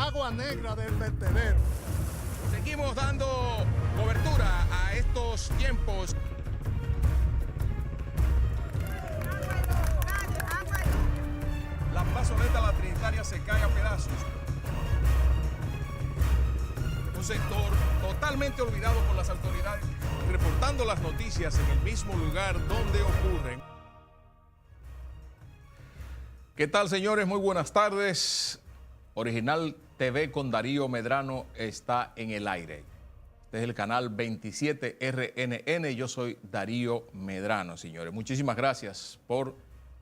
agua negra del vertedero. Seguimos dando cobertura a estos tiempos. La plazoleta La Trinitaria se cae a pedazos. Un sector totalmente olvidado por las autoridades, reportando las noticias en el mismo lugar donde ocurren. ¿Qué tal, señores? Muy buenas tardes. Original TV con Darío Medrano está en el aire. Este es el canal 27 RNN. Yo soy Darío Medrano, señores. Muchísimas gracias por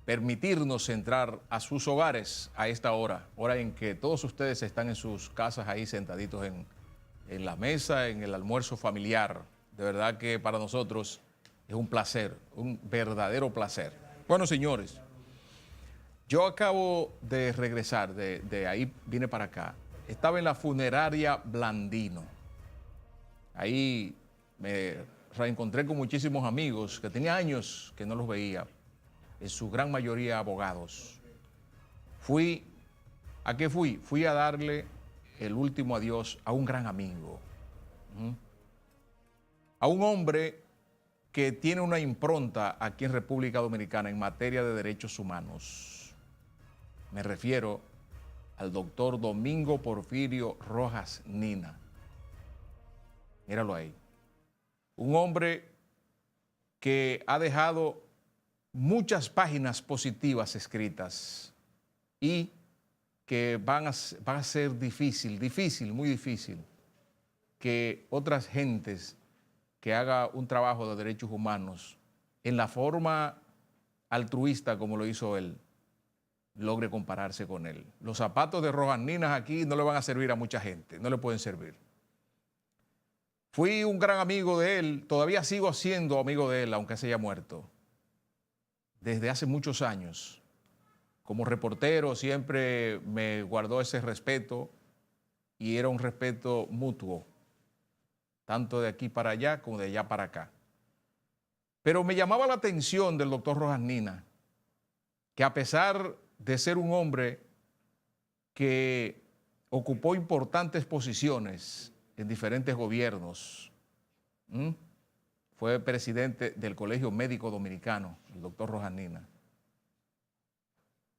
permitirnos entrar a sus hogares a esta hora en que todos ustedes están en sus casas ahí sentaditos en la mesa, en el almuerzo familiar. De verdad que para nosotros es un placer, un verdadero placer. Bueno, señores, yo acabo de regresar, de ahí vine para acá. Estaba en la funeraria Blandino. Ahí me reencontré con muchísimos amigos que tenía años que no los veía, en su gran mayoría abogados. ¿A qué fui? Fui a darle el último adiós a un gran amigo, a un hombre que tiene una impronta aquí en República Dominicana en materia de derechos humanos. Me refiero al doctor Domingo Porfirio Rojas Nina. Míralo ahí. Un hombre que ha dejado muchas páginas positivas escritas y que va a ser difícil, muy difícil, que otras gentes que haga un trabajo de derechos humanos en la forma altruista como lo hizo él, logre compararse con él. Los zapatos de Rojas Nina aquí no le van a servir a mucha gente, no le pueden servir. Fui un gran amigo de él, todavía sigo siendo amigo de él, aunque se haya muerto, desde hace muchos años. Como reportero siempre me guardó ese respeto y era un respeto mutuo, tanto de aquí para allá como de allá para acá. Pero me llamaba la atención del doctor Rojas Nina, que a pesar de ser un hombre que ocupó importantes posiciones en diferentes gobiernos, fue presidente del Colegio Médico Dominicano, el doctor Rojas Nina,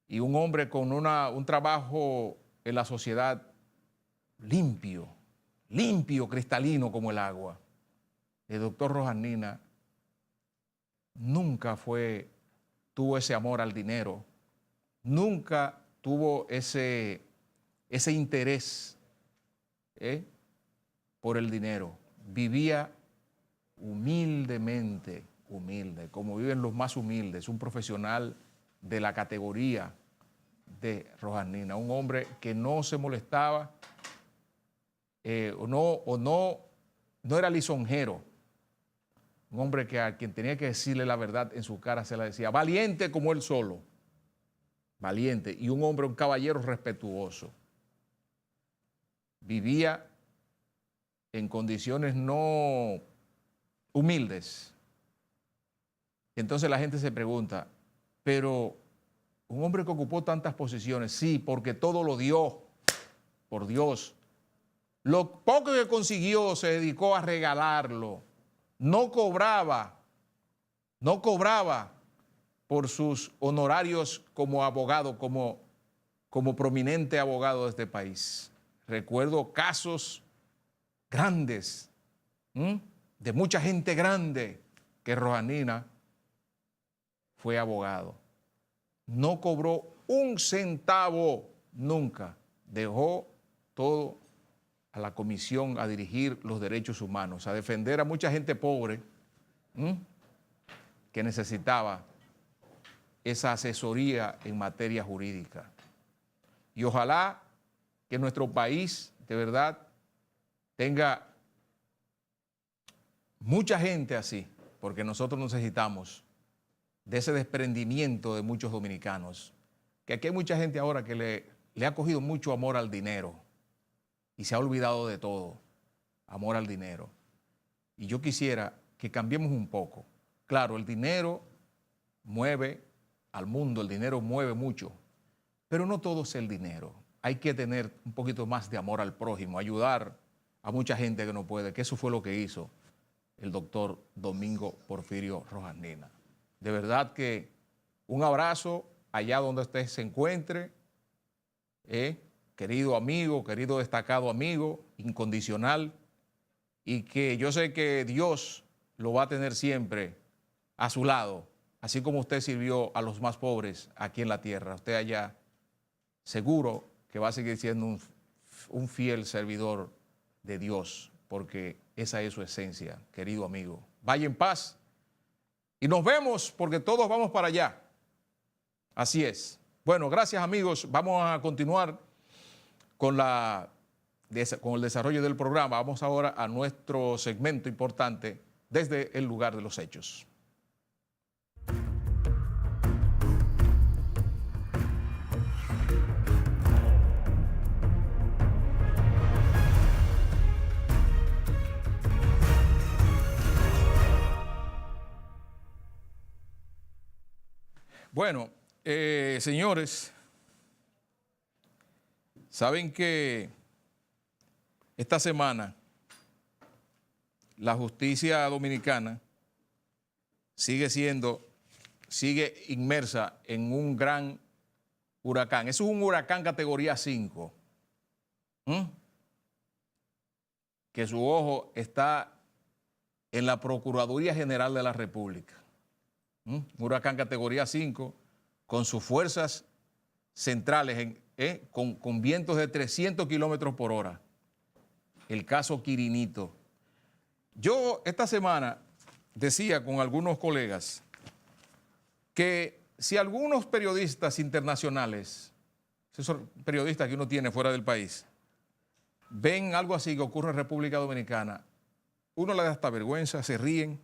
y un hombre con un trabajo en la sociedad limpio, cristalino como el agua. El doctor Rojas Nina nunca tuvo ese amor al dinero, nunca tuvo ese interés por el dinero. Vivía humildemente, como viven los más humildes, un profesional de la categoría de Rojas Nina, un hombre que no se molestaba no era lisonjero, un hombre que a quien tenía que decirle la verdad en su cara se la decía, valiente como él solo, valiente, y un hombre, un caballero respetuoso. Vivía en condiciones no humildes. Entonces la gente se pregunta, pero un hombre que ocupó tantas posiciones, sí, porque todo lo dio, por Dios. Lo poco que consiguió se dedicó a regalarlo. No cobraba por sus honorarios como abogado, como prominente abogado de este país. Recuerdo casos grandes, de mucha gente grande, que Rojas Nina fue abogado. No cobró un centavo nunca. Dejó todo a la comisión a dirigir los derechos humanos, a defender a mucha gente pobre que necesitaba esa asesoría en materia jurídica. Y ojalá que nuestro país de verdad tenga mucha gente así, porque nosotros necesitamos de ese desprendimiento de muchos dominicanos, que aquí hay mucha gente ahora que le ha cogido mucho amor al dinero y se ha olvidado de todo, amor al dinero. Y yo quisiera que cambiemos un poco. Claro, el dinero mueve al mundo, el dinero mueve mucho, pero no todo es el dinero. hay que tener un poquito más de amor al prójimo, ayudar a mucha gente que no puede, que eso fue lo que hizo el doctor Domingo Porfirio Rojas Nina. De verdad que un abrazo allá donde usted se encuentre, querido amigo, querido destacado amigo, incondicional, y que yo sé que Dios lo va a tener siempre a su lado, así como usted sirvió a los más pobres aquí en la tierra. Usted allá seguro que va a seguir siendo un fiel servidor de Dios, porque esa es su esencia, querido amigo. Vaya en paz y nos vemos porque todos vamos para allá. Así es. Bueno, gracias amigos. Vamos a continuar con el desarrollo del programa. Vamos ahora a nuestro segmento importante desde el lugar de los hechos. Bueno, señores, saben que esta semana la justicia dominicana sigue inmersa en un gran huracán. Eso es un huracán categoría 5, que su ojo está en la Procuraduría General de la República. Un huracán categoría 5 con sus fuerzas centrales con vientos de 300 kilómetros por hora. El caso Quirinito. Yo esta semana decía con algunos colegas que si algunos periodistas internacionales, esos periodistas que uno tiene fuera del país, ven algo así que ocurre en República Dominicana, uno le da hasta vergüenza, se ríen,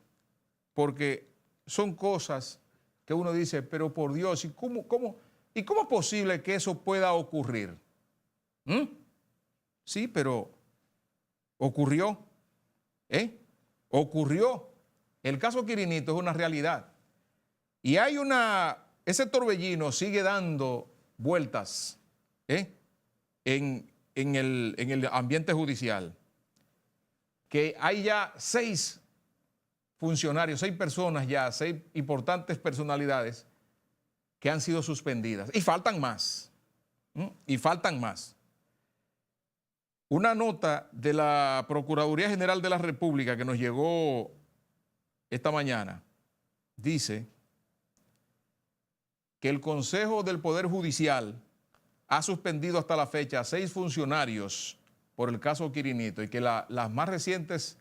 porque son cosas que uno dice, pero por Dios, ¿y cómo es posible que eso pueda ocurrir? Sí, pero ocurrió, ocurrió. El caso Quirinito es una realidad. Y ese torbellino sigue dando vueltas en el ambiente judicial, que hay ya 6 funcionarios, 6 personas ya, 6 importantes personalidades que han sido suspendidas. Y faltan más. Y faltan más. Una nota de la Procuraduría General de la República que nos llegó esta mañana dice que el Consejo del Poder Judicial ha suspendido hasta la fecha a 6 funcionarios por el caso Quirinito y que las más recientes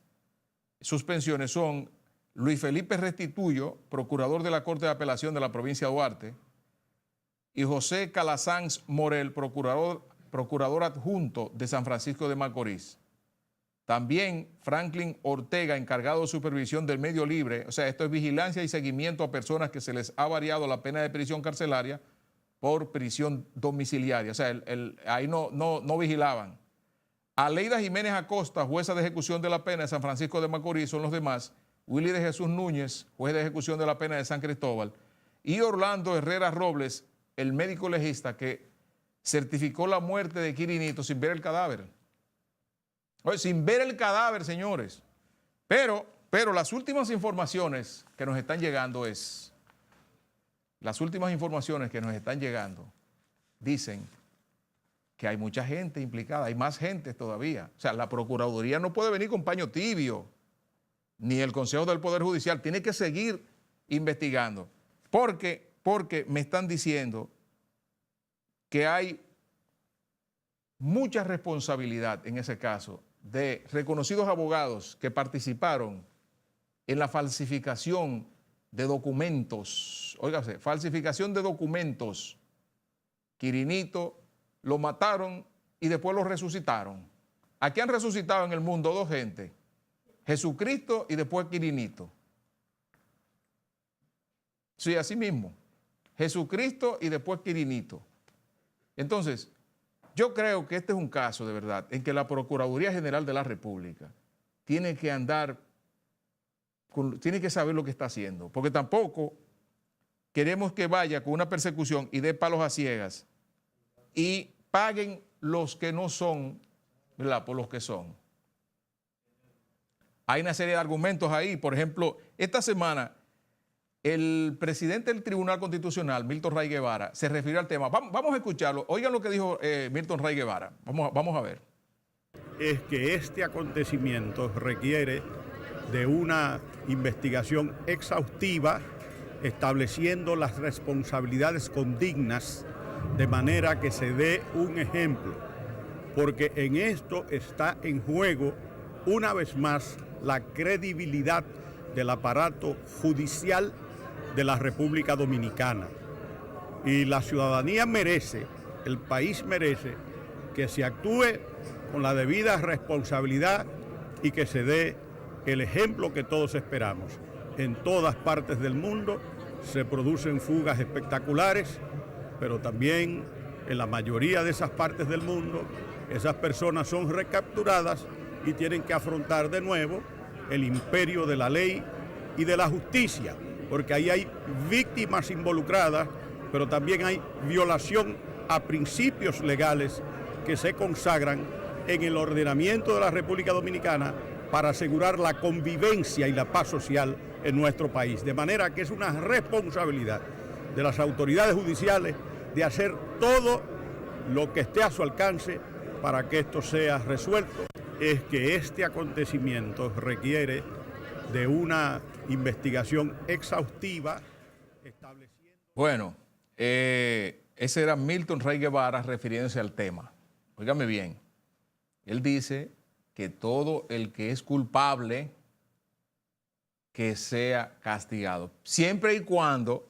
suspensiones son Luis Felipe Restituyo, procurador de la Corte de Apelación de la provincia de Duarte, y José Calasanz Morel, procurador adjunto de San Francisco de Macorís. También Franklin Ortega, encargado de supervisión del medio libre, o sea, esto es vigilancia y seguimiento a personas que se les ha variado la pena de prisión carcelaria por prisión domiciliaria, o sea, ahí no vigilaban. Aleida Jiménez Acosta, jueza de ejecución de la pena de San Francisco de Macorís, son los demás. Willy de Jesús Núñez, juez de ejecución de la pena de San Cristóbal, y Orlando Herrera Robles, el médico legista que certificó la muerte de Quirinito sin ver el cadáver. Oye, sin ver el cadáver, señores. Pero las últimas informaciones que nos están llegando dicen que hay mucha gente implicada, hay más gente todavía. O sea, la Procuraduría no puede venir con paño tibio, ni el Consejo del Poder Judicial, tiene que seguir investigando, porque me están diciendo que hay mucha responsabilidad en ese caso de reconocidos abogados que participaron en la falsificación de documentos. Óigase, falsificación de documentos. Quirinito lo mataron y después lo resucitaron. Aquí han resucitado en el mundo 2 gente. Jesucristo y después Quirinito. Sí, así mismo. Jesucristo y después Quirinito. Entonces, yo creo que este es un caso de verdad en que la Procuraduría General de la República tiene que tiene que saber lo que está haciendo, porque tampoco queremos que vaya con una persecución y dé palos a ciegas y paguen los que no son, ¿verdad?, por los que son. Hay una serie de argumentos ahí. Por ejemplo, esta semana el presidente del Tribunal Constitucional, Milton Ray Guevara, se refirió al tema. Vamos a escucharlo. Oigan lo que dijo Milton Ray Guevara. Vamos a ver. Es que este acontecimiento requiere de una investigación exhaustiva, estableciendo las responsabilidades condignas, de manera que se dé un ejemplo, porque en esto está en juego, una vez más, la credibilidad del aparato judicial de la República Dominicana. Y la ciudadanía merece, el país merece, que se actúe con la debida responsabilidad y que se dé el ejemplo que todos esperamos. En todas partes del mundo se producen fugas espectaculares, pero también en la mayoría de esas partes del mundo, esas personas son recapturadas y tienen que afrontar de nuevo el imperio de la ley y de la justicia, porque ahí hay víctimas involucradas, pero también hay violación a principios legales que se consagran en el ordenamiento de la República Dominicana para asegurar la convivencia y la paz social en nuestro país. De manera que es una responsabilidad de las autoridades judiciales de hacer todo lo que esté a su alcance para que esto sea resuelto. Es que este acontecimiento requiere de una investigación exhaustiva estableciendo... Bueno, ese era Milton Ray Guevara refiriéndose al tema. Óigame bien, él dice que todo el que es culpable que sea castigado, siempre y cuando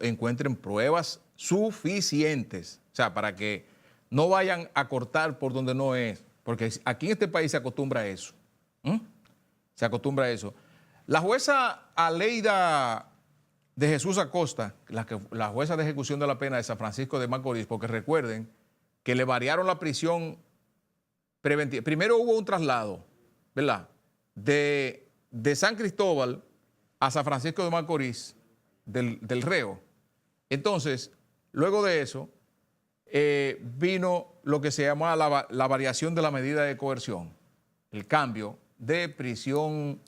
encuentren pruebas suficientes, o sea, para que no vayan a cortar por donde no es, porque aquí en este país se acostumbra a eso. Se acostumbra a eso. La jueza Aleida de Jesús Acosta, la jueza de ejecución de la pena de San Francisco de Macorís, porque recuerden que le variaron la prisión preventiva. Primero hubo un traslado, ¿verdad?, de San Cristóbal a San Francisco de Macorís del reo. Entonces, luego de eso, vino lo que se llama la variación de la medida de coerción, el cambio de prisión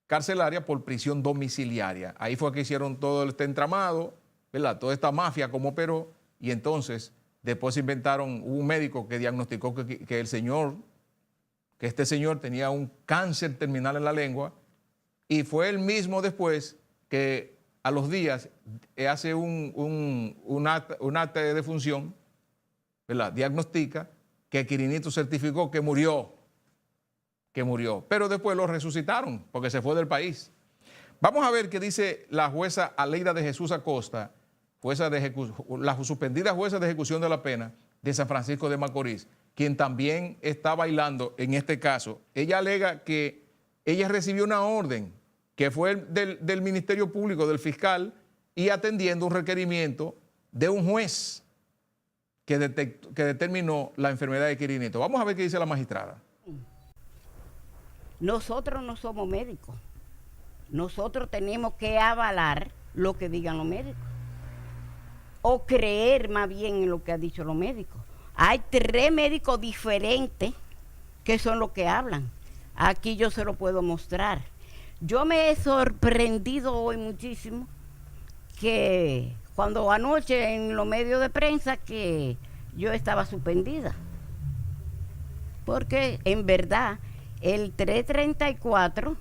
carcelaria por prisión domiciliaria. Ahí fue que hicieron todo este entramado, ¿verdad?, toda esta mafia como operó, y entonces después inventaron un médico que diagnosticó que este señor tenía un cáncer terminal en la lengua, y fue él mismo después que a los días hace un acta de defunción, ¿verdad?, diagnostica que Quirinito certificó que murió, pero después lo resucitaron porque se fue del país. Vamos a ver qué dice la jueza Aleida de Jesús Acosta, la suspendida jueza de ejecución de la pena de San Francisco de Macorís, quien también está bailando en este caso. Ella alega que ella recibió una orden que fue del Ministerio Público, del fiscal, y atendiendo un requerimiento de un juez que determinó la enfermedad de Quirinito. Vamos a ver qué dice la magistrada. Nosotros no somos médicos. Nosotros tenemos que avalar lo que digan los médicos. O creer más bien en lo que han dicho los médicos. Hay 3 médicos diferentes que son los que hablan. Aquí yo se lo puedo mostrar. Yo me he sorprendido hoy muchísimo que cuando anoche en los medios de prensa que yo estaba suspendida. Porque en verdad el 334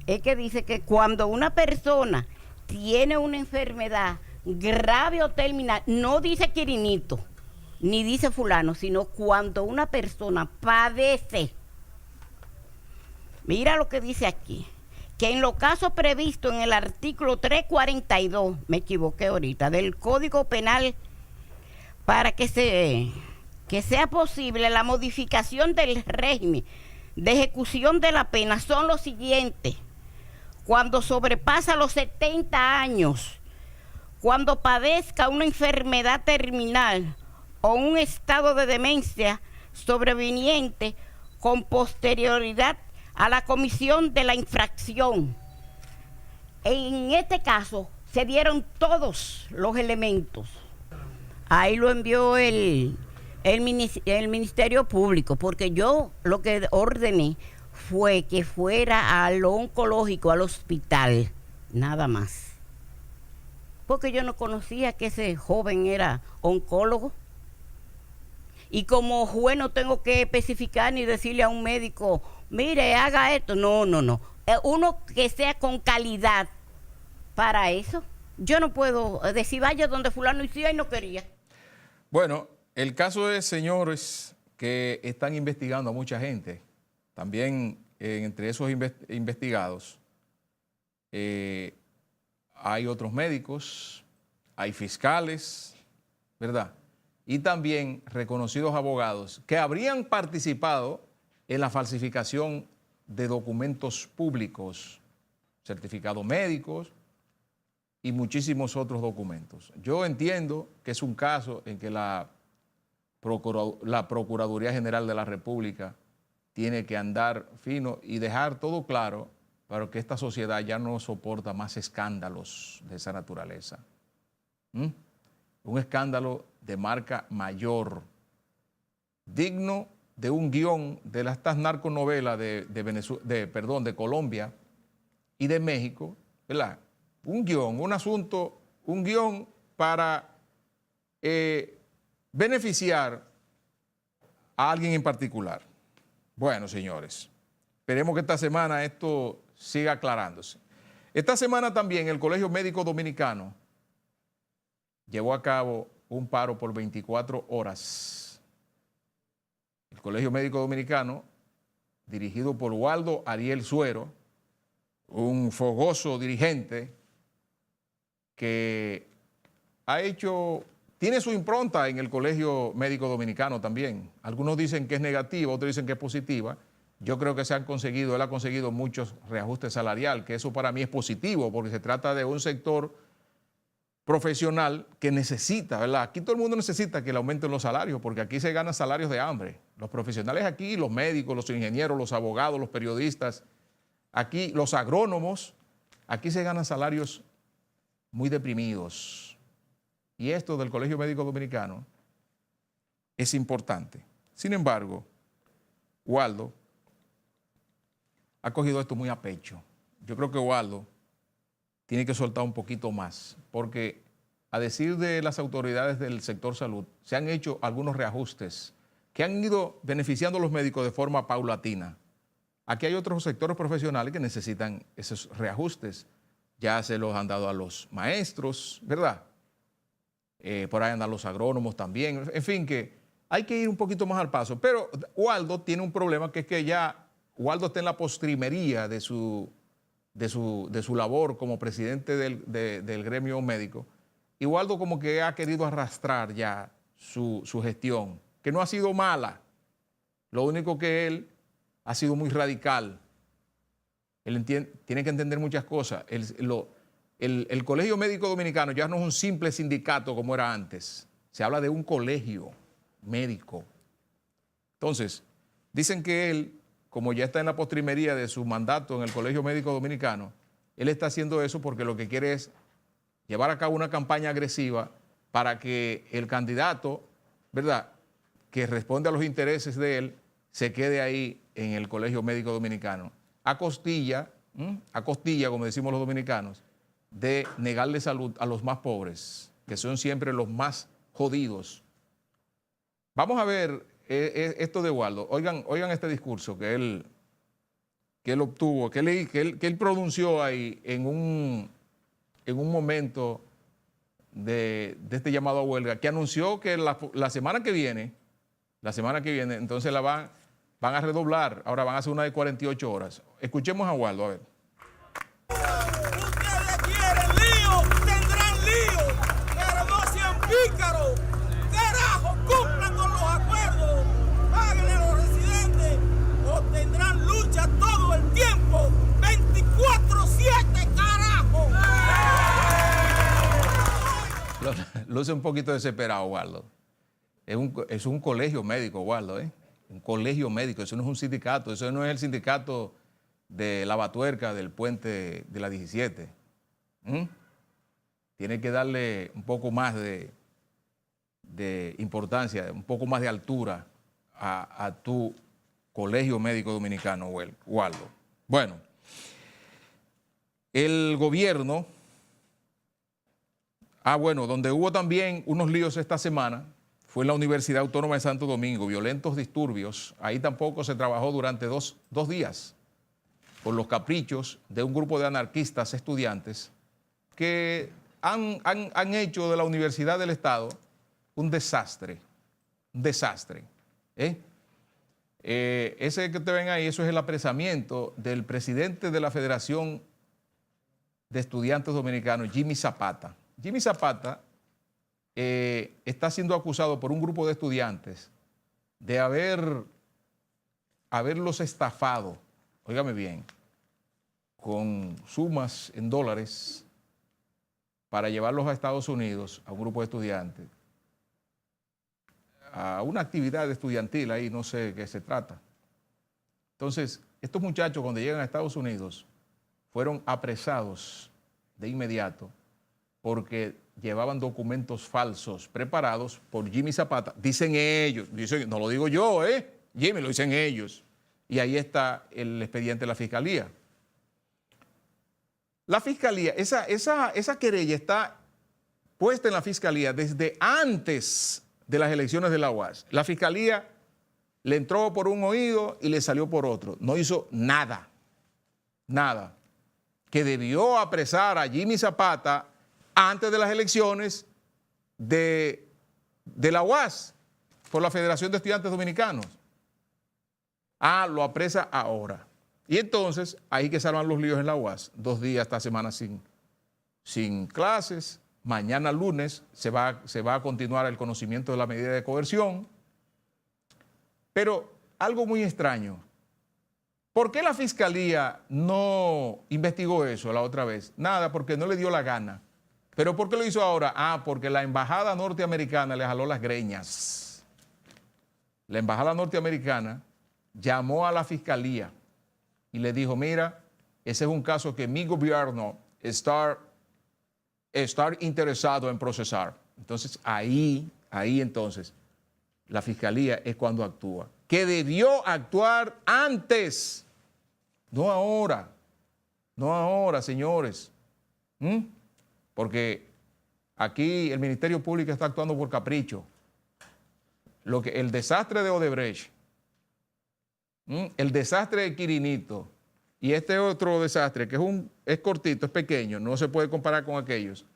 es que dice que cuando una persona tiene una enfermedad grave o terminal, no dice Quirinito, ni dice fulano, sino cuando una persona padece. Mira lo que dice aquí, que en los casos previstos en el artículo 342, me equivoqué ahorita, del Código Penal, para que sea posible la modificación del régimen de ejecución de la pena, son los siguientes: cuando sobrepasa los 70 años, cuando padezca una enfermedad terminal o un estado de demencia sobreviniente con posterioridad a la comisión de la infracción. En este caso se dieron todos los elementos. Ahí lo envió el Ministerio Público, porque yo lo que ordené fue que fuera al oncológico, al hospital, nada más. Porque yo no conocía que ese joven era oncólogo. Y como juez no tengo que especificar ni decirle a un médico, mire, haga esto. No. Uno que sea con calidad para eso. Yo no puedo decir, vaya donde fulano y no quería. Bueno, el caso es, señores, que están investigando a mucha gente. También entre esos investigados hay otros médicos, hay fiscales, ¿verdad? Y también reconocidos abogados que habrían participado en la falsificación de documentos públicos, certificados médicos y muchísimos otros documentos. Yo entiendo que es un caso en que la Procuraduría General de la República tiene que andar fino y dejar todo claro para que esta sociedad ya no soporta más escándalos de esa naturaleza. Un escándalo de marca mayor, digno de un guión de estas narconovelas de Colombia y de México, ¿verdad? Un guión, un asunto, un guión para beneficiar a alguien en particular. Bueno, señores, esperemos que esta semana esto siga aclarándose. Esta semana también el Colegio Médico Dominicano llevó a cabo un paro por 24 horas. El Colegio Médico Dominicano, dirigido por Waldo Ariel Suero, un fogoso dirigente que tiene su impronta en el Colegio Médico Dominicano también. Algunos dicen que es negativa, otros dicen que es positiva. Yo creo que él ha conseguido muchos reajustes salariales, que eso para mí es positivo, porque se trata de un sector profesional que necesita, ¿verdad? Aquí todo el mundo necesita que le aumenten los salarios, porque aquí se ganan salarios de hambre. Los profesionales aquí, los médicos, los ingenieros, los abogados, los periodistas, aquí los agrónomos, aquí se ganan salarios muy deprimidos. Y esto del Colegio Médico Dominicano es importante. Sin embargo, Waldo ha cogido esto muy a pecho. Yo creo que Waldo tiene que soltar un poquito más, porque a decir de las autoridades del sector salud, se han hecho algunos reajustes que han ido beneficiando a los médicos de forma paulatina. Aquí hay otros sectores profesionales que necesitan esos reajustes. Ya se los han dado a los maestros, ¿verdad? Por ahí andan los agrónomos también. En fin, que hay que ir un poquito más al paso. Pero Waldo tiene un problema, que es que ya Waldo está en la postrimería de su labor como presidente del gremio médico. Y Waldo como que ha querido arrastrar ya su gestión, que no ha sido mala. Lo único que él ha sido muy radical. Él tiene que entender muchas cosas. El Colegio Médico Dominicano ya no es un simple sindicato como era antes. Se habla de un colegio médico. Entonces, dicen que él, como ya está en la postrimería de su mandato en el Colegio Médico Dominicano, él está haciendo eso porque lo que quiere es llevar a cabo una campaña agresiva para que el candidato, ¿verdad?, que responde a los intereses de él, se quede ahí en el Colegio Médico Dominicano, a costilla, como decimos los dominicanos, de negarle salud a los más pobres, que son siempre los más jodidos. Vamos a ver esto de Waldo. Oigan este discurso que él obtuvo, que él pronunció ahí en un momento de este llamado a huelga, que anunció que la semana que viene, entonces van a redoblar, ahora van a hacer una de 48 horas. Escuchemos a Waldo, a ver. Ustedes quieren lío, tendrán lío, pero no sean pícaros. Carajo, cumplan con los acuerdos, páguenle a los residentes o tendrán lucha todo el tiempo, 24/7, carajo. Luce un poquito desesperado, Waldo. Es un colegio médico, Waldo, ¿eh? Un colegio médico, eso no es un sindicato, eso no es el sindicato de la Batuerca del puente de la 17. Tiene que darle un poco más de de importancia, un poco más de altura a tu Colegio Médico Dominicano, Waldo. Bueno, el gobierno, donde hubo también unos líos esta semana, fue en la Universidad Autónoma de Santo Domingo, violentos disturbios. Ahí tampoco se trabajó durante dos días por los caprichos de un grupo de anarquistas estudiantes que han hecho de la Universidad del Estado un desastre, ese que te ven ahí, eso es el apresamiento del presidente de la Federación de Estudiantes Dominicanos, Jimmy Zapata. Jimmy Zapata está siendo acusado por un grupo de estudiantes de haberlos estafado, óigame bien, con sumas en dólares para llevarlos a Estados Unidos, a un grupo de estudiantes, a una actividad estudiantil ahí, no sé de qué se trata. Entonces, estos muchachos cuando llegan a Estados Unidos fueron apresados de inmediato porque llevaban documentos falsos preparados por Jimmy Zapata. Dicen ellos, no lo digo yo, Jimmy, lo dicen ellos. Y ahí está el expediente de la Fiscalía. La Fiscalía, esa querella está puesta en la Fiscalía desde antes de las elecciones de la UAS. La Fiscalía le entró por un oído y le salió por otro. No hizo nada. Que debió apresar a Jimmy Zapata antes de las elecciones de la UAS por la Federación de Estudiantes Dominicanos. Lo apresa ahora. Y entonces, ahí que se arman los líos en la UAS. 2 días esta semana sin clases. Mañana lunes se va a continuar el conocimiento de la medida de coerción. Pero algo muy extraño. ¿Por qué la Fiscalía no investigó eso la otra vez? Nada, porque no le dio la gana. ¿Pero por qué lo hizo ahora? Porque la embajada norteamericana le jaló las greñas. La embajada norteamericana llamó a la Fiscalía y le dijo, mira, ese es un caso que mi gobierno está interesado en procesar. Entonces, ahí entonces, la Fiscalía es cuando actúa. Que debió actuar antes, no ahora, señores. Porque aquí el Ministerio Público está actuando por capricho. El desastre de Odebrecht, el desastre de Quirinito y este otro desastre que es cortito, es pequeño, no se puede comparar con aquellos.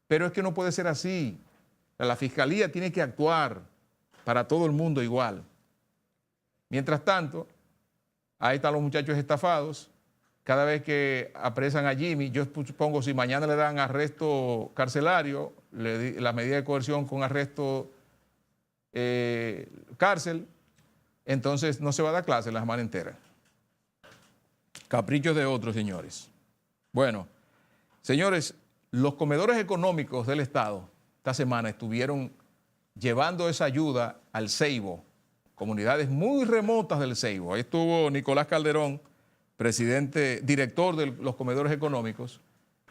Pero es que no puede ser así. La Fiscalía tiene que actuar para todo el mundo igual. Mientras tanto, ahí están los muchachos estafados. Cada vez que apresan a Jimmy, yo supongo si mañana le dan arresto carcelario, la medida de coerción con arresto cárcel, entonces no se va a dar clase la semana entera. Caprichos de otros, señores. Bueno, señores, los comedores económicos del Estado esta semana estuvieron llevando esa ayuda al Ceibo, comunidades muy remotas del Ceibo. Ahí estuvo Nicolás Calderón, director de los comedores económicos,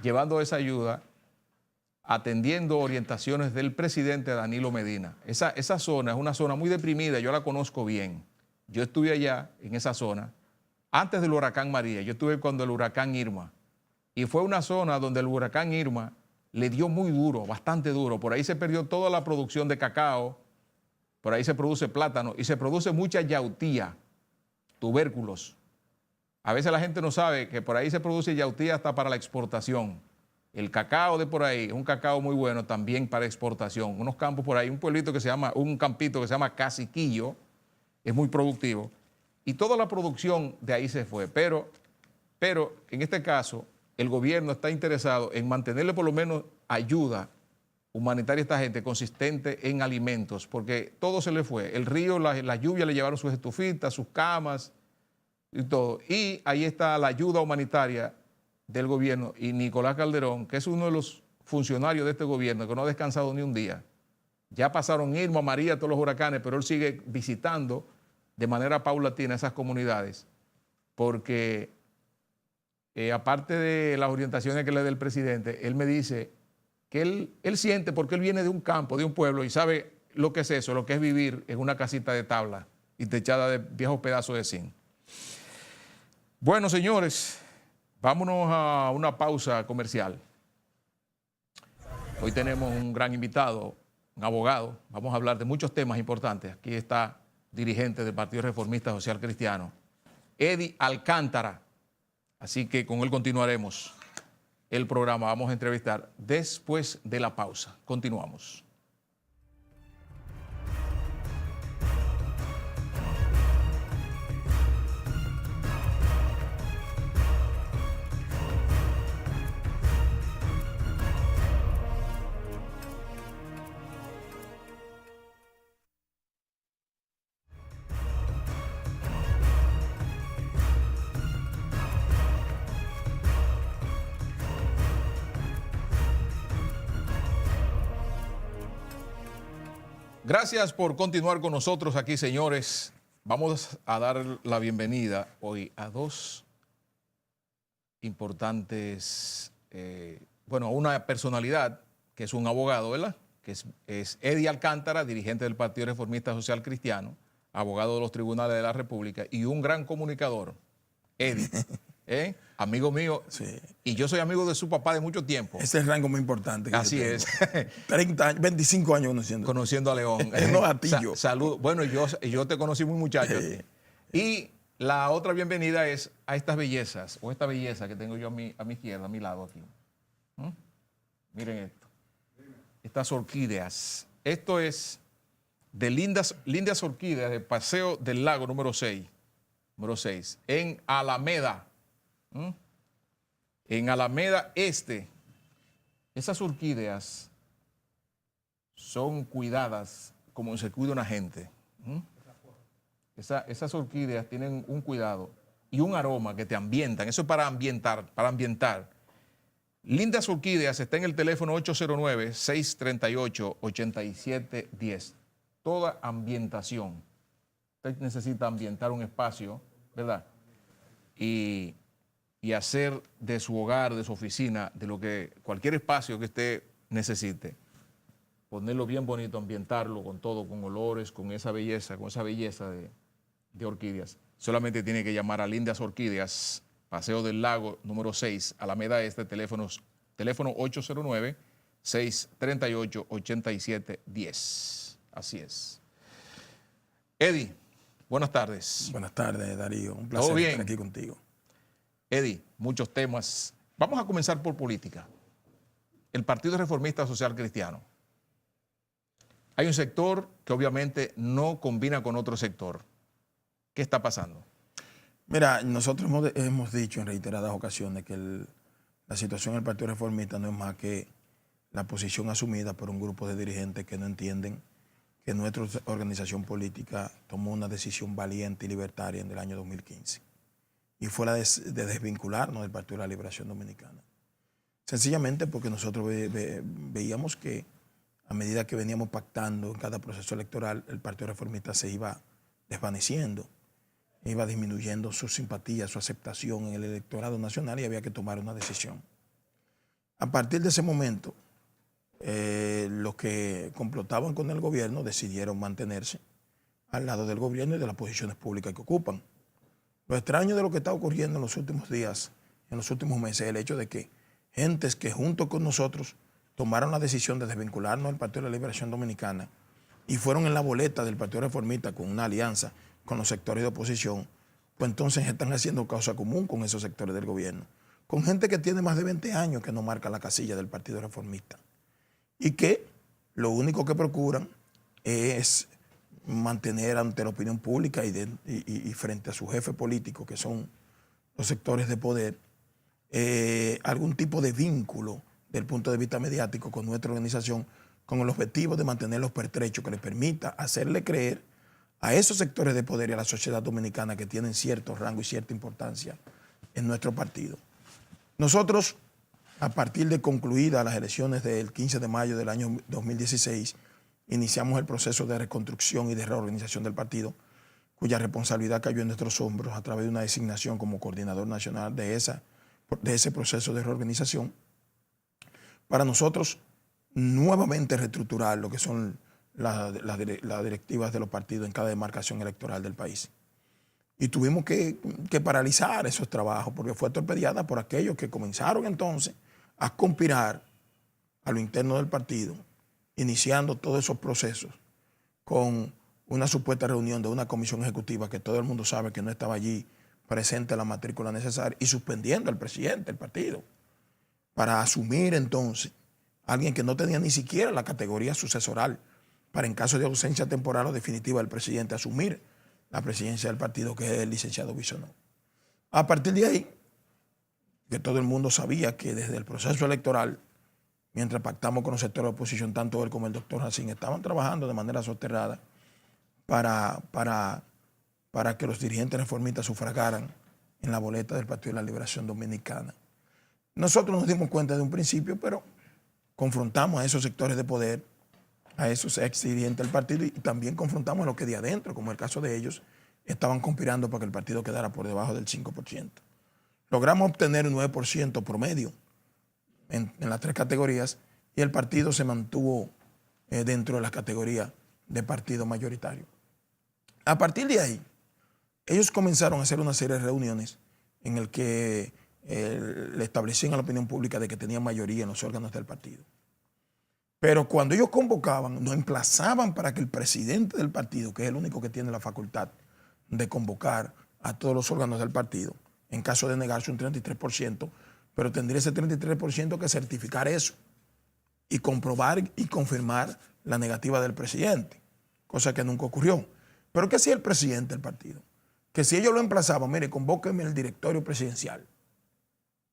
llevando esa ayuda, atendiendo orientaciones del presidente Danilo Medina. Esa zona es una zona muy deprimida, yo la conozco bien. Yo estuve allá en esa zona antes del huracán María, yo estuve cuando el huracán Irma, y fue una zona donde el huracán Irma le dio muy duro, bastante duro. Por ahí se perdió toda la producción de cacao, por ahí se produce plátano y se produce mucha yautía, tubérculos. A veces la gente no sabe que por ahí se produce yautía hasta para la exportación. El cacao de por ahí es un cacao muy bueno también para exportación. Unos campos por ahí, un campito que se llama Caciquillo, es muy productivo. Y toda la producción de ahí se fue. Pero en este caso, el gobierno está interesado en mantenerle por lo menos ayuda humanitaria a esta gente consistente en alimentos, porque todo se le fue. El río, la lluvia le llevaron sus estufitas, sus camas y todo. Y ahí está la ayuda humanitaria del gobierno y Nicolás Calderón, que es uno de los funcionarios de este gobierno que no ha descansado ni un día. Ya pasaron Irma, María, todos los huracanes, pero él sigue visitando de manera paulatina esas comunidades, porque aparte de las orientaciones que le da el presidente, él me dice que él siente, porque él viene de un campo, de un pueblo, y sabe lo que es eso, lo que es vivir en una casita de tabla y techada de viejos pedazos de zinc. Bueno, señores, vámonos a una pausa comercial. Hoy tenemos un gran invitado, un abogado. Vamos a hablar de muchos temas importantes. Aquí está dirigente del Partido Reformista Social Cristiano, Eddie Alcántara. Así que con él continuaremos el programa. Vamos a entrevistar después de la pausa. Continuamos. Gracias por continuar con nosotros aquí, señores. Vamos a dar la bienvenida hoy a dos importantes, a una personalidad que es un abogado, ¿verdad? Que es Eddie Alcántara, dirigente del Partido Reformista Social Cristiano, abogado de los tribunales de la República y un gran comunicador, Eddie, amigo mío, Sí. y yo soy amigo de su papá de mucho tiempo. Ese es el rango más importante. Que Así yo tengo. es. 30 años, 25 años conociendo. Conociendo a León. No, a ti yo. Salud. Bueno, yo te conocí muy muchacho. Y la otra bienvenida es a estas bellezas, o esta belleza que tengo yo a mi izquierda, a mi lado aquí. Miren esto. Estas orquídeas. Esto es de lindas orquídeas de Paseo del Lago número 6, en Alameda. En Alameda Este. Esas orquídeas son cuidadas como se cuida una gente. Esas orquídeas tienen un cuidado y un aroma que te ambientan. Eso es para ambientar. Lindas Orquídeas está en el teléfono 809-638-8710. Toda ambientación. Usted necesita ambientar un espacio, ¿verdad? Y hacer de su hogar, de su oficina, de cualquier espacio que usted necesite, ponerlo bien bonito, ambientarlo con todo, con olores, con esa belleza de orquídeas. Solamente tiene que llamar a Lindas Orquídeas, Paseo del Lago número 6, Alameda Este, teléfono 809-638-8710. Así es. Eddie, buenas tardes. Buenas tardes, Darío. Un placer estar aquí contigo. Eddie, muchos temas. Vamos a comenzar por política. El Partido Reformista Social Cristiano. Hay un sector que obviamente no combina con otro sector. ¿Qué está pasando? Mira, nosotros hemos dicho en reiteradas ocasiones que la situación del Partido Reformista no es más que la posición asumida por un grupo de dirigentes que no entienden que nuestra organización política tomó una decisión valiente y libertaria en el año 2015. Y fue la de desvincularnos del Partido de la Liberación Dominicana. Sencillamente porque nosotros veíamos que a medida que veníamos pactando en cada proceso electoral, el Partido Reformista se iba desvaneciendo, iba disminuyendo su simpatía, su aceptación en el electorado nacional y había que tomar una decisión. A partir de ese momento, los que complotaban con el gobierno decidieron mantenerse al lado del gobierno y de las posiciones públicas que ocupan. Lo extraño de lo que está ocurriendo en los últimos días, en los últimos meses, es el hecho de que gentes que junto con nosotros tomaron la decisión de desvincularnos del Partido de la Liberación Dominicana y fueron en la boleta del Partido Reformista con una alianza con los sectores de oposición, pues entonces están haciendo causa común con esos sectores del gobierno, con gente que tiene más de 20 años que no marca la casilla del Partido Reformista y que lo único que procuran es mantener ante la opinión pública y frente a su jefe político, que son los sectores de poder, algún tipo de vínculo desde el punto de vista mediático con nuestra organización, con el objetivo de mantener los pertrechos que les permita hacerle creer a esos sectores de poder y a la sociedad dominicana que tienen cierto rango y cierta importancia en nuestro partido. Nosotros, a partir de concluidas las elecciones del 15 de mayo del año 2016, iniciamos el proceso de reconstrucción y de reorganización del partido, cuya responsabilidad cayó en nuestros hombros a través de una designación como coordinador nacional de ese proceso de reorganización. Para nosotros, nuevamente reestructurar lo que son las directivas de los partidos en cada demarcación electoral del país. Y tuvimos que paralizar esos trabajos porque fue torpedeada por aquellos que comenzaron entonces a conspirar a lo interno del partido, iniciando todos esos procesos con una supuesta reunión de una comisión ejecutiva que todo el mundo sabe que no estaba allí presente la matrícula necesaria y suspendiendo al presidente del partido para asumir entonces a alguien que no tenía ni siquiera la categoría sucesoral para en caso de ausencia temporal o definitiva del presidente asumir la presidencia del partido, que es el licenciado Bisonó. A partir de ahí, que todo el mundo sabía que desde el proceso electoral, mientras pactamos con los sectores de oposición, tanto él como el doctor Racine estaban trabajando de manera soterrada para que los dirigentes reformistas sufragaran en la boleta del Partido de la Liberación Dominicana. Nosotros nos dimos cuenta de un principio, pero confrontamos a esos sectores de poder, a esos ex dirigentes del partido y también confrontamos a los que de adentro, como el caso de ellos, estaban conspirando para que el partido quedara por debajo del 5%. Logramos obtener un 9% promedio en las 3 categorías y el partido se mantuvo dentro de las categorías de partido mayoritario. A partir de ahí, ellos comenzaron a hacer una serie de reuniones en el que le establecían a la opinión pública de que tenían mayoría en los órganos del partido. Pero cuando ellos convocaban, nos emplazaban para que el presidente del partido, que es el único que tiene la facultad de convocar a todos los órganos del partido, en caso de negarse un 33%, pero tendría ese 33% que certificar eso y comprobar y confirmar la negativa del presidente, cosa que nunca ocurrió. Pero ¿qué hacía el presidente del partido? Que si ellos lo emplazaban, mire, convóquenme el directorio presidencial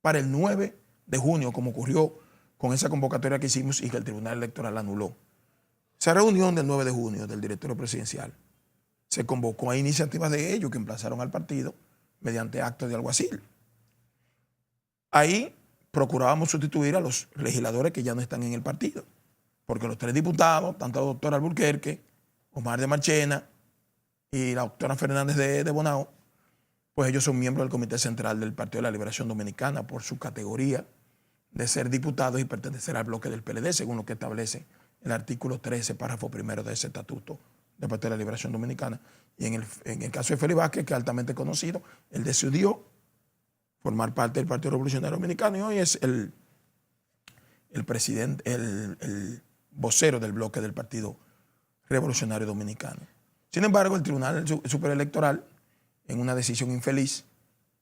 para el 9 de junio, como ocurrió con esa convocatoria que hicimos y que el Tribunal Electoral anuló. Esa reunión del 9 de junio del directorio presidencial se convocó a iniciativas de ellos que emplazaron al partido mediante actos de alguacil. Ahí procurábamos sustituir a los legisladores que ya no están en el partido, porque los 3 diputados, tanto la doctora Alburquerque, Omar de Marchena y la doctora Fernández de Bonao, pues ellos son miembros del Comité Central del Partido de la Liberación Dominicana por su categoría de ser diputados y pertenecer al bloque del PLD, según lo que establece el artículo 13, párrafo primero de ese estatuto del Partido de la Liberación Dominicana. Y en el caso de Félix Vázquez, que es altamente conocido, él decidió formar parte del Partido Revolucionario Dominicano y hoy es el presidente, el vocero del bloque del Partido Revolucionario Dominicano. Sin embargo, el Tribunal Superior Electoral, en una decisión infeliz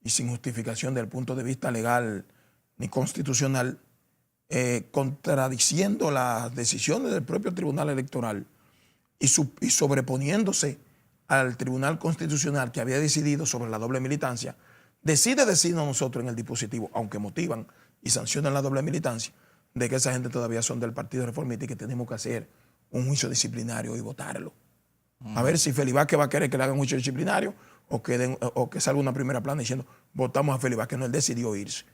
y sin justificación desde el punto de vista legal ni constitucional, contradiciendo las decisiones del propio Tribunal Electoral y sobreponiéndose al Tribunal Constitucional que había decidido sobre la doble militancia, decide decirnos a nosotros en el dispositivo, aunque motivan y sancionan la doble militancia, de que esa gente todavía son del Partido Reformista y que tenemos que hacer un juicio disciplinario y votarlo. A ver si Félix Vázquez va a querer que le hagan un juicio disciplinario o que salga una primera plana diciendo votamos a Félix Vázquez. No, él decidió irse.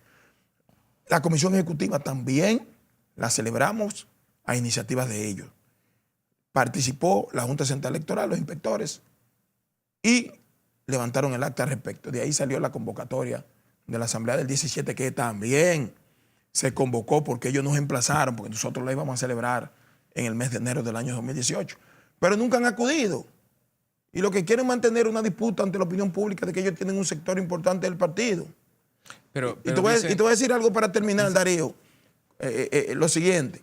La Comisión Ejecutiva también la celebramos a iniciativas de ellos. Participó la Junta Central Electoral, los inspectores, y levantaron el acta al respecto. De ahí salió la convocatoria de la Asamblea del 17, que también se convocó porque ellos nos emplazaron, porque nosotros la íbamos a celebrar en el mes de enero del año 2018. Pero nunca han acudido. Y lo que quieren es mantener una disputa ante la opinión pública de que ellos tienen un sector importante del partido. Pero y te voy a decir algo para terminar, Darío. Lo siguiente.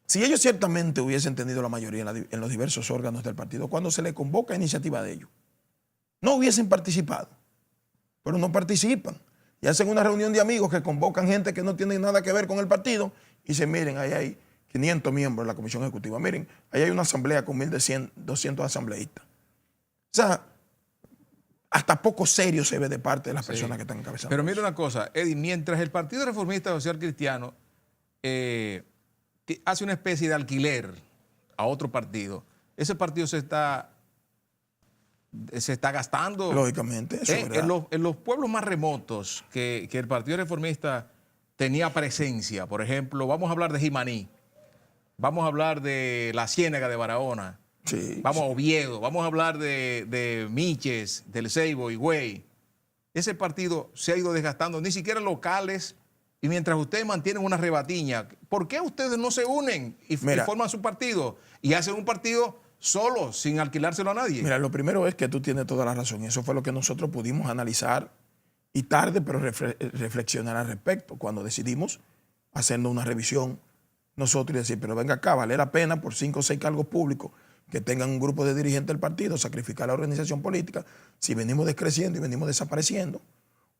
Si ellos ciertamente hubiesen tenido la mayoría en los diversos órganos del partido, cuando se les convoca a iniciativa de ellos, no hubiesen participado. Pero no participan. Y hacen una reunión de amigos que convocan gente que no tiene nada que ver con el partido y dicen, miren, ahí hay 500 miembros de la Comisión Ejecutiva. Miren, ahí hay una asamblea con 1.200 asambleístas. O sea, hasta poco serio se ve de parte de las personas que están encabezando. Pero mira una cosa, Eddie, mientras el Partido Reformista Social Cristiano hace una especie de alquiler a otro partido, ese partido se está gastando. Lógicamente, eso es verdad. En los pueblos más remotos que el Partido Reformista tenía presencia, por ejemplo, vamos a hablar de Jimaní, vamos a hablar de la Ciénaga de Barahona, vamos a Oviedo, vamos a hablar de Miches, del Ceibo, Higüey. Ese partido se ha ido desgastando, ni siquiera locales Y mientras ustedes mantienen una rebatiña, ¿por qué ustedes no se unen y forman su partido y hacen un partido solo, sin alquilárselo a nadie? Mira, lo primero es que tú tienes toda la razón. Y eso fue lo que nosotros pudimos analizar y tarde, pero reflexionar al respecto cuando decidimos hacernos una revisión nosotros y decir, pero venga acá, vale la pena por 5 o 6 cargos públicos que tengan un grupo de dirigentes del partido, sacrificar la organización política, si venimos descreciendo y venimos desapareciendo,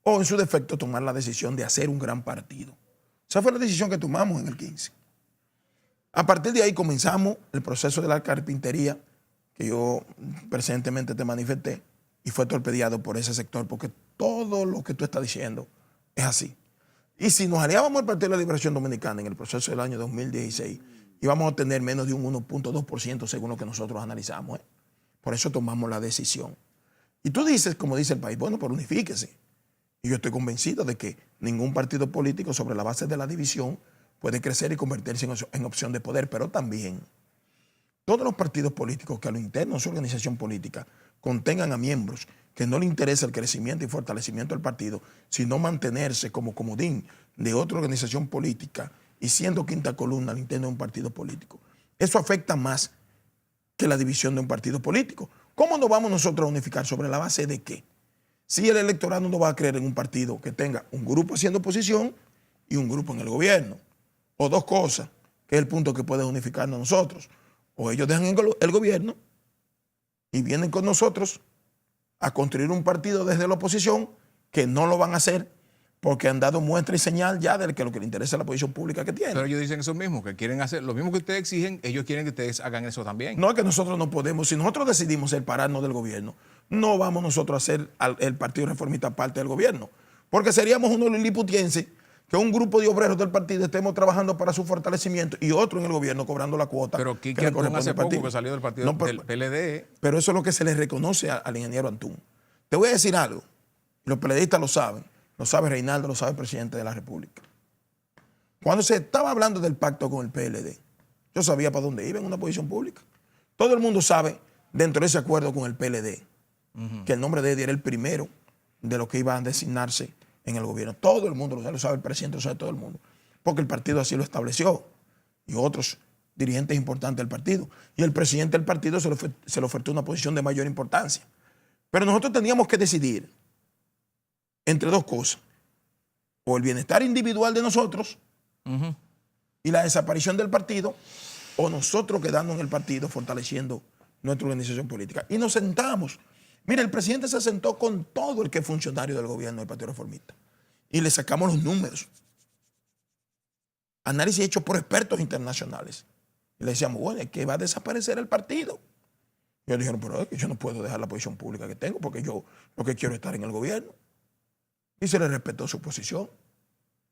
o en su defecto tomar la decisión de hacer un gran partido. Esa fue la decisión que tomamos en el 15. A partir de ahí comenzamos el proceso de la carpintería, que yo presentemente te manifesté, y fue torpedeado por ese sector, porque todo lo que tú estás diciendo es así. Y si nos aliábamos al Partido de la Liberación Dominicana en el proceso del año 2016, íbamos a obtener menos de un 1.2% según lo que nosotros analizamos. Por eso tomamos la decisión. Y tú dices, como dice el país, bueno, pero unifíquese. Y yo estoy convencido de que ningún partido político sobre la base de la división puede crecer y convertirse en opción de poder, pero también todos los partidos políticos que a lo interno de su organización política contengan a miembros que no le interesa el crecimiento y fortalecimiento del partido, sino mantenerse como comodín de otra organización política y siendo quinta columna al interno de un partido político. Eso afecta más que la división de un partido político. ¿Cómo nos vamos nosotros a unificar? ¿Sobre la base de qué? Si el electorado no va a creer en un partido que tenga un grupo haciendo oposición y un grupo en el gobierno, o dos cosas, que es el punto que puede unificarnos a nosotros, o ellos dejan el gobierno y vienen con nosotros a construir un partido desde la oposición, que no lo van a hacer porque han dado muestra y señal ya de que lo que les interesa es la posición pública que tienen. Pero ellos dicen eso mismo, que quieren hacer lo mismo que ustedes exigen, ellos quieren que ustedes hagan eso también. No, es que nosotros no podemos. Si nosotros decidimos separarnos del gobierno, no vamos nosotros a hacer el Partido Reformista parte del gobierno, porque seríamos unos liliputienses que un grupo de obreros del partido estemos trabajando para su fortalecimiento y otro en el gobierno cobrando la cuota. Pero Quique Antún hace poco que salió del partido del PLD. Pero eso es lo que se le reconoce al ingeniero Antún. Te voy a decir algo, los PLDistas lo saben, lo sabe Reinaldo, lo sabe el presidente de la República. Cuando se estaba hablando del pacto con el PLD, yo sabía para dónde iba en una posición pública. Todo el mundo sabe, dentro de ese acuerdo con el PLD, que el nombre de Eddie era el primero de los que iban a designarse en el gobierno. Todo el mundo lo sabe, el presidente lo sabe, todo el mundo. Porque el partido así lo estableció. Y otros dirigentes importantes del partido. Y el presidente del partido se le ofertó una posición de mayor importancia. Pero nosotros teníamos que decidir entre dos cosas. O el bienestar individual de nosotros y la desaparición del partido, o nosotros quedarnos en el partido fortaleciendo nuestra organización política. Y nos sentamos. Mira, el presidente se sentó con todo el que es funcionario del gobierno del Partido Reformista y le sacamos los números. Análisis hecho por expertos internacionales. Y le decíamos, bueno, es que va a desaparecer el partido. Y ellos dijeron, pero es que yo no puedo dejar la posición pública que tengo porque yo lo que quiero es estar en el gobierno. Y se le respetó su posición.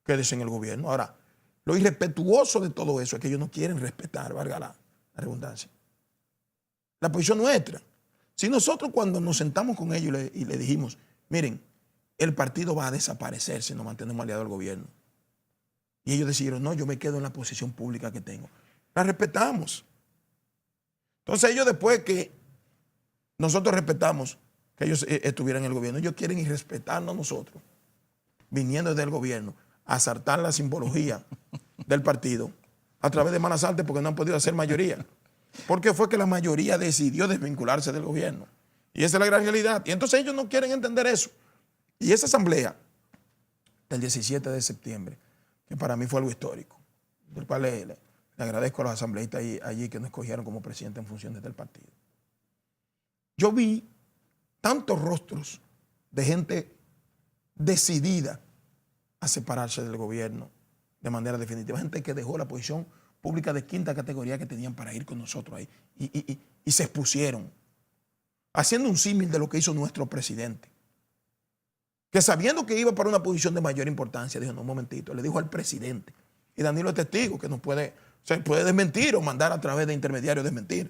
Quédese en el gobierno. Ahora, lo irrespetuoso de todo eso es que ellos no quieren respetar, valga la redundancia, la posición nuestra. Si nosotros cuando nos sentamos con ellos y le dijimos, miren, el partido va a desaparecer si nos mantenemos aliados al gobierno. Y ellos decidieron, no, yo me quedo en la posición pública que tengo. La respetamos. Entonces ellos, después que nosotros respetamos que ellos estuvieran en el gobierno, ellos quieren irrespetarnos a nosotros, viniendo desde el gobierno, a asaltar la simbología del partido a través de malas artes porque no han podido hacer mayoría. Porque fue que la mayoría decidió desvincularse del gobierno. Y esa es la gran realidad. Y entonces ellos no quieren entender eso. Y esa asamblea del 17 de septiembre, que para mí fue algo histórico, del cual le agradezco a los asambleístas allí que nos escogieron como presidente en funciones del partido. Yo vi tantos rostros de gente decidida a separarse del gobierno de manera definitiva, gente que dejó la posición pública de quinta categoría que tenían para ir con nosotros ahí y se expusieron, haciendo un símil de lo que hizo nuestro presidente, que sabiendo que iba para una posición de mayor importancia, dijo, no, un momentito, le dijo al presidente, y Danilo es testigo, que nos puede desmentir o mandar a través de intermediarios desmentir.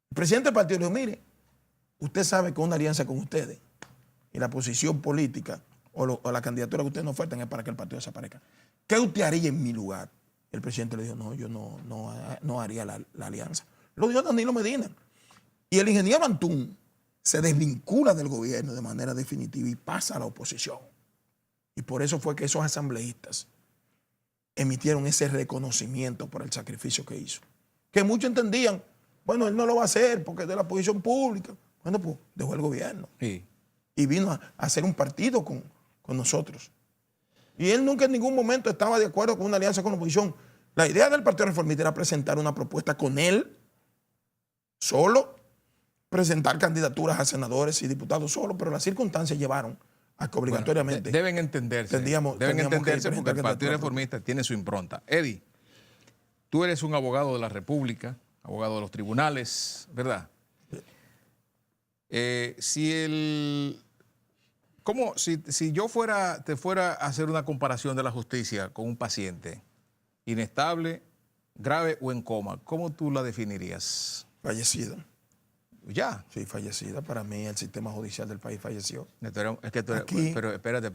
El presidente del partido le dijo, mire, usted sabe que una alianza con ustedes y la posición política o la candidatura que ustedes nos ofertan es para que el partido desaparezca. ¿Qué usted haría en mi lugar? El presidente le dijo, no, yo no haría la alianza. Lo dijo Danilo Medina. Y el ingeniero Antún se desvincula del gobierno de manera definitiva y pasa a la oposición. Y por eso fue que esos asambleístas emitieron ese reconocimiento por el sacrificio que hizo. Que muchos entendían, bueno, él no lo va a hacer porque es de la posición pública. Bueno, pues dejó el gobierno. Sí. Y vino a hacer un partido con nosotros. Y él nunca en ningún momento estaba de acuerdo con una alianza con la oposición. La idea del Partido Reformista era presentar una propuesta con él, solo, presentar candidaturas a senadores y diputados solo, pero las circunstancias llevaron a que obligatoriamente... Deben entenderse. Deben entenderse porque el Partido Reformista tiene su impronta. Eddie, tú eres un abogado de la República, abogado de los tribunales, ¿verdad? Si yo te fuera a hacer una comparación de la justicia con un paciente inestable, grave o en coma, ¿cómo tú la definirías? Fallecida. Ya. Sí, fallecida. Para mí el sistema judicial del país falleció. Es que tú eres, Aquí, pero espérate.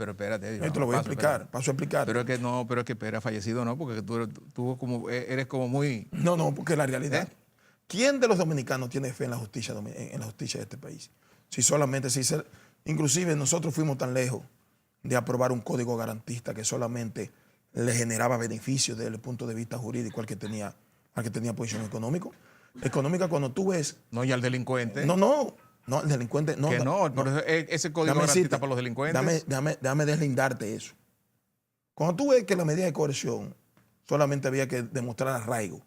Esto lo voy a explicar, paso a explicar. Pero es que no, espera, fallecido no, porque tú eres como muy... No, porque es la realidad. ¿Quién de los dominicanos tiene fe en la justicia de este país? Si solamente, inclusive nosotros fuimos tan lejos de aprobar un código garantista que solamente le generaba beneficios desde el punto de vista jurídico al que tenía posición económica cuando tú ves... No, y al delincuente. No, el delincuente... No, que no, pero ese código garantista para los delincuentes. Déjame deslindarte eso. Cuando tú ves que la medida de coerción solamente había que demostrar arraigo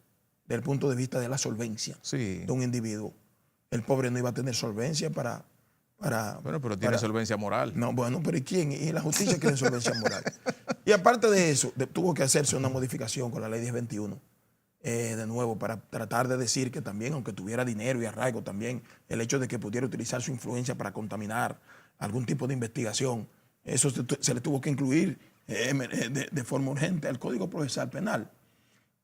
desde el punto de vista de la solvencia de un individuo, el pobre no iba a tener solvencia para... Bueno, pero tiene solvencia moral. No, bueno, pero ¿y quién? Y la justicia tiene solvencia moral. Y aparte de eso, tuvo que hacerse una modificación con la ley 1021, de nuevo, para tratar de decir que también, aunque tuviera dinero y arraigo, también el hecho de que pudiera utilizar su influencia para contaminar algún tipo de investigación, eso se le tuvo que incluir de forma urgente al Código Procesal Penal.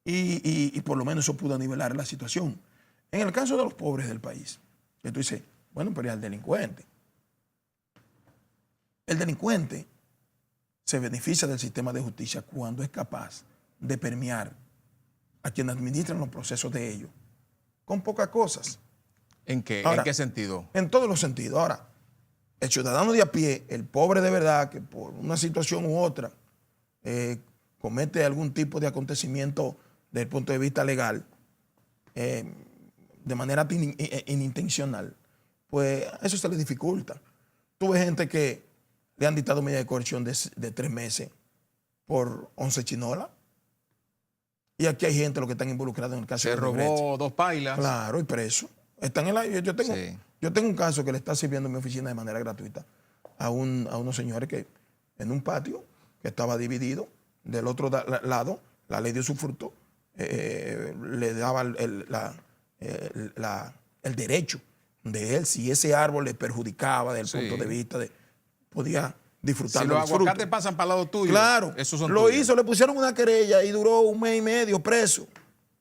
Y por lo menos eso pudo nivelar la situación. En el caso de los pobres del país, que tú dices, bueno, pero ¿y al delincuente? El delincuente se beneficia del sistema de justicia cuando es capaz de permear a quienes administran los procesos de ellos con pocas cosas. ¿En qué sentido? En todos los sentidos. Ahora, el ciudadano de a pie, el pobre de verdad, que por una situación u otra comete algún tipo de acontecimiento desde el punto de vista legal, de manera inintencional, pues eso se le dificulta. Tú ves gente que le han dictado medida de coerción de 3 meses por 11 chinolas. Y aquí hay gente, los que están involucrados en el caso de Odebrecht. Se robó 2 pailas. Claro, y preso. Están en yo tengo un caso que le está sirviendo en mi oficina de manera gratuita a unos señores que en un patio que estaba dividido, del otro lado, la ley dio su fruto, le daba el derecho de él, si ese árbol le perjudicaba desde el punto de vista podía disfrutar de los frutos. Si los aguacates pasan para el lado tuyo, claro, esos son lo tuyos. hizo, le pusieron una querella y duró 1 mes y medio preso.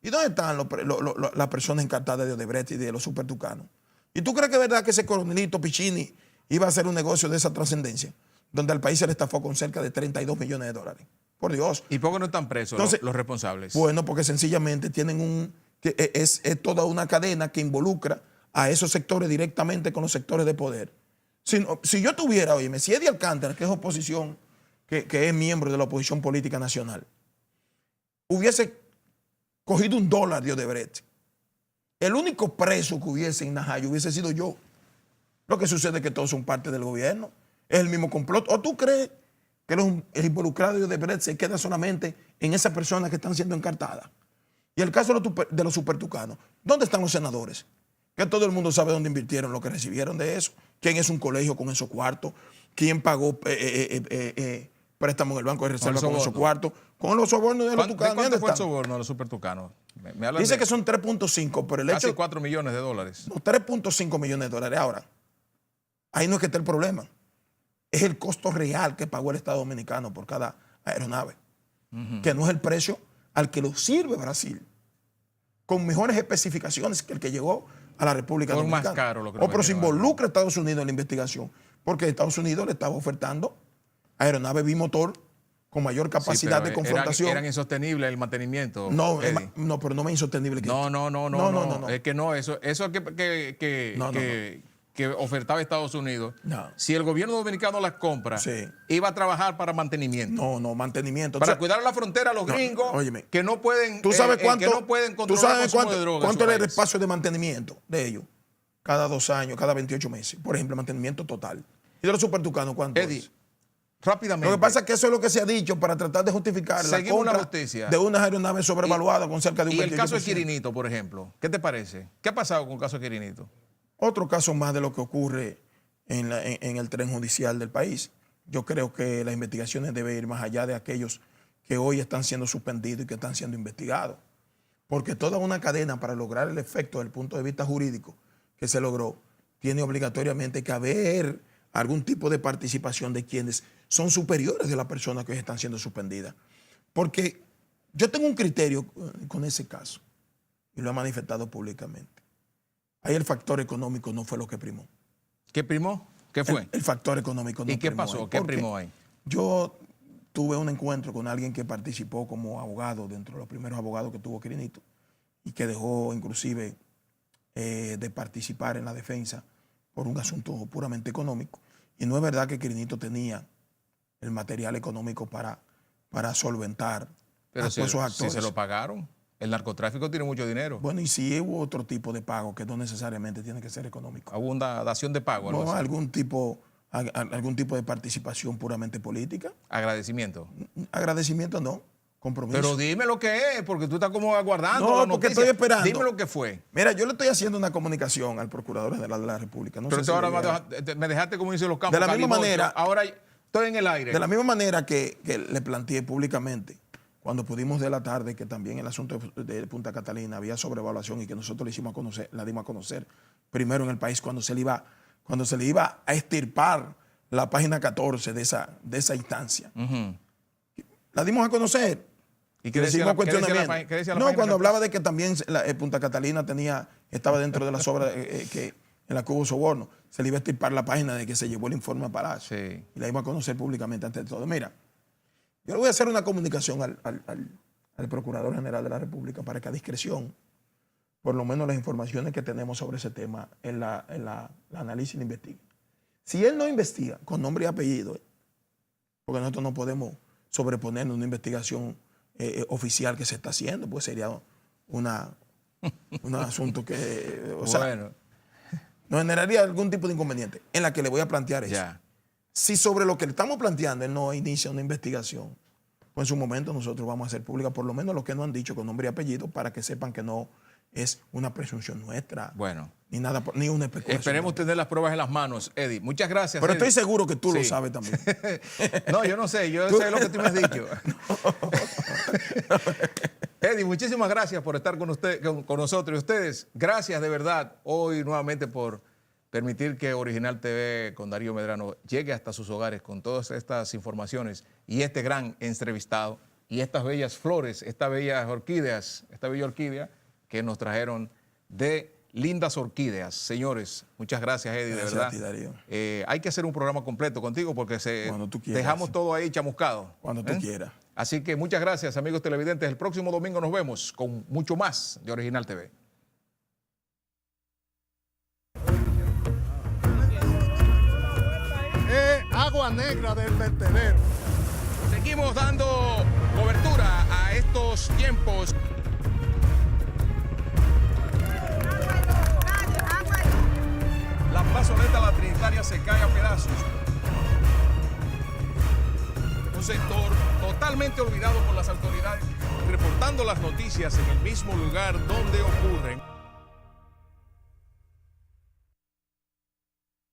¿Y dónde están las personas encartadas de Odebrecht y de los supertucanos? ¿Y tú crees que es verdad que ese coronelito Piccini iba a hacer un negocio de esa trascendencia, donde al país se le estafó con cerca de $32 millones? Por Dios. ¿Y por qué no están presos los responsables? Bueno, porque sencillamente tienen es toda una cadena que involucra a esos sectores directamente con los sectores de poder. Si yo tuviera, oíme, si Eddie Alcántara, que es oposición, que es miembro de la oposición política nacional, hubiese cogido $1 de Odebrecht, el único preso que hubiese en Najayo hubiese sido yo. Lo que sucede es que todos son parte del gobierno. Es el mismo complot. ¿O tú crees que el involucrado de Odebrecht se queda solamente en esas personas que están siendo encartadas? Y el caso de los supertucanos, ¿dónde están los senadores? Que todo el mundo sabe dónde invirtieron lo que recibieron de eso. ¿Quién es un colegio con esos cuartos? ¿Quién pagó préstamo en el Banco de Reserva con esos cuartos? Con los sobornos de los tucanos. ¿Cuánto fue el soborno de los supertucanos? Dice que son 3.5, pero el casi hecho... $4 millones. No, 3.5 millones de dólares. Ahora, ahí no es que esté el problema. Es el costo real que pagó el Estado Dominicano por cada aeronave. Que no es el precio al que lo sirve Brasil, con mejores especificaciones que el que llegó a la República Dominicana. Más caro lo que pero se involucra a Estados Unidos en la investigación, porque Estados Unidos le estaba ofertando aeronaves bimotor con mayor capacidad de confrontación. Eran insostenibles el mantenimiento. No, pero no es insostenible. No. Es que no, eso que que ofertaba Estados Unidos, No. si el gobierno dominicano las compra, Sí. iba a trabajar para mantenimiento. No, mantenimiento. Para Tú cuidar la frontera a los No, gringos óyeme. que no pueden, ¿Tú sabes cuánto, que no pueden tú controlar sabes el consumo de drogas. cuánto en su era el país? espacio de mantenimiento de ellos? Cada 2 años, cada 28 meses. Por ejemplo, mantenimiento total. ¿Y de los supertucanos cuánto Eddie, es? rápidamente. Lo que pasa es que eso es lo que se ha dicho para tratar de justificar la Seguimos la compra justicia. de unas aeronaves sobrevaluadas con cerca de un Y el 28%. caso de Quirinito, por ejemplo, ¿qué te parece? ¿Qué ha pasado con el caso de Quirinito? Otro caso más de lo que ocurre en el tren judicial del país. Yo creo que las investigaciones deben ir más allá de aquellos que hoy están siendo suspendidos y que están siendo investigados. Porque toda una cadena para lograr el efecto desde el punto de vista jurídico que se logró, tiene obligatoriamente que haber algún tipo de participación de quienes son superiores de las personas que hoy están siendo suspendidas. Porque yo tengo un criterio con ese caso y lo he manifestado públicamente. Ahí el factor económico no fue lo que primó. ¿Qué primó? ¿Qué fue? El factor económico no ¿Y qué primó pasó? ahí. ¿Qué Porque primó ahí? Yo tuve un encuentro con alguien que participó como abogado dentro de los primeros abogados que tuvo Quirinito y que dejó inclusive de participar en la defensa por un asunto puramente económico. Y no es verdad que Quirinito tenía el material económico para solventar Pero a si, todos esos si actores. se lo pagaron. El narcotráfico tiene mucho dinero. Bueno, y si hubo otro tipo de pago que no necesariamente tiene que ser económico. Hubo una dación de pago. Algo No, así. algún tipo de participación puramente política. Agradecimiento. Agradecimiento no, compromiso. Pero dime lo que es, porque tú estás como aguardando. No, la porque noticia. estoy esperando. Dime lo que fue. Mira, yo le estoy haciendo una comunicación al Procurador General de la República. No Pero sé tú si ahora me dejaste como dicen los campos. De la misma calimocho. manera- Ahora estoy en el aire. De la misma manera que le planteé públicamente, cuando pudimos delatar de que también el asunto de Punta Catalina había sobrevaluación y que nosotros la dimos a conocer primero en el país cuando se le iba a extirpar la página 14 de esa instancia. Ujú. La dimos a conocer. ¿Y qué decía Recibimos qué decía cuestionamiento. qué decía la No, página cuando 14? hablaba de que también Punta Catalina estaba dentro de las obras que en la que hubo soborno, se le iba a extirpar la página de que se llevó el informe a Palacio. Sí. Y la íbamos a conocer públicamente antes de todo. Mira, yo le voy a hacer una comunicación al Procurador General de la República para que a discreción, por lo menos las informaciones que tenemos sobre ese tema, la análisis y la investigue. Si él no investiga con nombre y apellido, porque nosotros no podemos sobreponernos a una investigación oficial que se está haciendo, pues sería un asunto que, o sea, Bueno, nos generaría algún tipo de inconveniente en la que le voy a plantear eso. ya. Si sobre lo que le estamos planteando él no inicia una investigación, pues en su momento nosotros vamos a hacer pública por lo menos lo que nos han dicho con nombre y apellido para que sepan que no es una presunción nuestra, Bueno. ni nada, ni una especulación. Esperemos tener las pruebas en las manos, Eddie. Muchas gracias. Pero Eddie. estoy seguro que tú lo Sí. sabes también. No, yo no sé, yo sé lo que tú me has dicho. Eddie, muchísimas gracias por estar con nosotros. Y ustedes, gracias de verdad hoy nuevamente por permitir que Original TV con Darío Medrano llegue hasta sus hogares con todas estas informaciones y este gran entrevistado y estas bellas flores, estas bellas orquídeas, esta bella orquídea que nos trajeron de Lindas Orquídeas. Señores, muchas gracias, Eddie, Gracias de verdad. a ti, Darío. Hay que hacer un programa completo contigo porque Cuando tú quieras. dejamos todo ahí chamuscado. Cuando tú quieras. Así que muchas gracias, amigos televidentes. El próximo domingo nos vemos con mucho más de Original TV. Agua negra del vertedero. Seguimos dando cobertura a estos tiempos. La plazoleta La Trinitaria se cae a pedazos. Un sector totalmente olvidado por las autoridades, reportando las noticias en el mismo lugar donde ocurren.